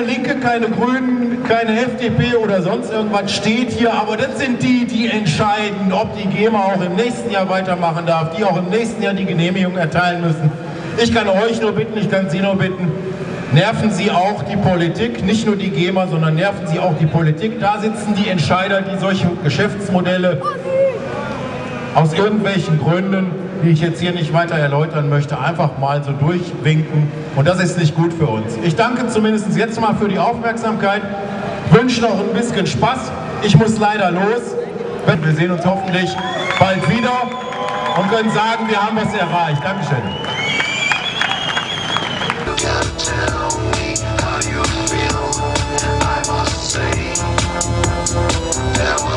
keine Linke, keine Grünen, keine FDP oder sonst irgendwas steht hier, aber das sind die, die entscheiden, ob die GEMA auch im nächsten Jahr weitermachen darf, die auch im nächsten Jahr die Genehmigung erteilen müssen. Ich kann euch nur bitten, ich kann Sie nur bitten, nerven Sie auch die Politik, nicht nur die GEMA, sondern nerven Sie auch die Politik. Da sitzen die Entscheider, die solche Geschäftsmodelle aus irgendwelchen Gründen, die ich jetzt hier nicht weiter erläutern möchte, einfach mal so durchwinken. Und das ist nicht gut für uns. Ich danke zumindest jetzt mal für die Aufmerksamkeit. Wünsche noch ein bisschen Spaß. Ich muss leider los. Wir sehen uns hoffentlich bald wieder und können sagen, wir haben was erreicht. Dankeschön. Tell me how you feel. I must say, there